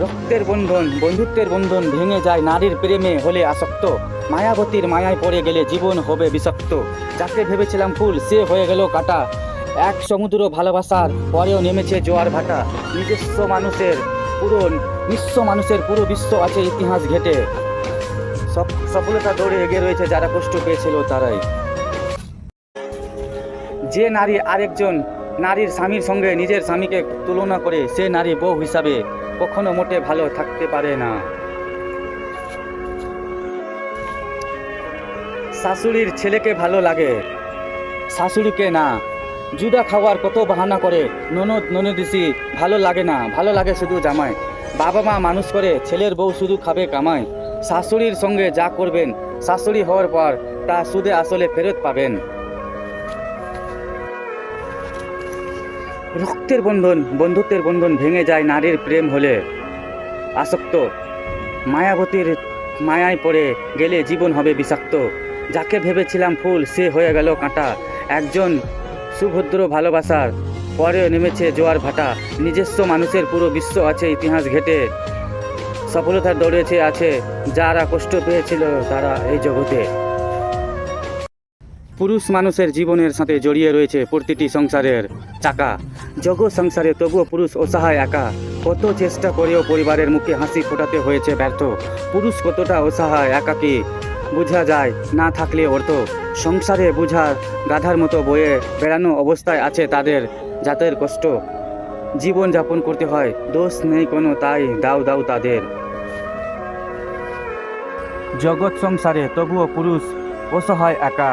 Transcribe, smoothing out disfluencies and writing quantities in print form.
রক্তের বন্ধন, বন্ধুত্বের বন্ধন ভেঙে যায় নারীর প্রেমে হলে আসক্ত। মায়াবতীর মায়ায় পড়ে গেলে জীবন হবে বিষাক্ত। যাকে ভেবেছিলাম ফুল সে হয়ে গেল কাটা। এক সমুদ্র ভালোবাসার পরেও নেমেছে জোয়ার ভাটা। নিজস্ব মানুষের পুরো নিঃস্ব মানুষের পুরো বিশ্ব আছে ইতিহাস ঘেটে। সফলতা দৌড়ে এগিয়ে রয়েছে যারা কষ্ট পেয়েছিল তারাই। যে নারী আরেকজন নারীর স্বামীর সঙ্গে নিজের স্বামীকে তুলনা করে সে নারী বউ হিসাবে কখনো মোটে ভালো থাকতে পারে না। শাশুড়ির ছেলেকে ভালো লাগে, শাশুড়িকে না। জুদা খাওয়ার কত বাহানা করে ননদ ননদিসি ভালো লাগে না, ভালো লাগে শুধু জামাই। বাবা মা মানুষ করে ছেলের বউ শুধু খাবে কামাই। শাশুড়ির সঙ্গে যা করবেন শাশুড়ি হওয়ার পর তা সুদে আসলে ফেরত পাবেন। রক্তের বন্ধন, বন্ধুত্বের বন্ধন ভেঙে যায় নারীর প্রেম হলে আসক্ত। মায়াবতীর মায়ায় পড়ে গেলে জীবন হবে বিষাক্ত। যাকে ভেবেছিলাম ফুল সে হয়ে গেল কাঁটা। একজন সুভদ্র ভালোবাসার পরে নেমেছে জোয়ার ভাটা। নিজস্ব মানুষের পুরো বিশ্ব আছে ইতিহাস ঘেটে। সফলতার দৌড়েছে আছে যারা কষ্ট পেয়েছিল তারা এই জগতে। পুরুষ মানুষের জীবনের সাথে জড়িয়ে রয়েছে প্রতিটি সংসারের চাকা। জগৎ সংসারে তবুও পুরুষ অসহায় একা। কত চেষ্টা করেও পরিবারের মুখে হাসি ফোটাতে হয়েছে ব্যর্থ। পুরুষ কতটা অসহায় একাকী বোঝা যায় না থাকলে অর্থ। সংসারে বোঝার গাধার মতো বয়ে বেড়ানো অবস্থায় আছে তাদের যাদের কষ্ট জীবন যাপন করতে হয়। দোষ নেই কোনো তাই দাও দাও তাদের। জগৎ সংসারে তবুও পুরুষ অসহায় একা।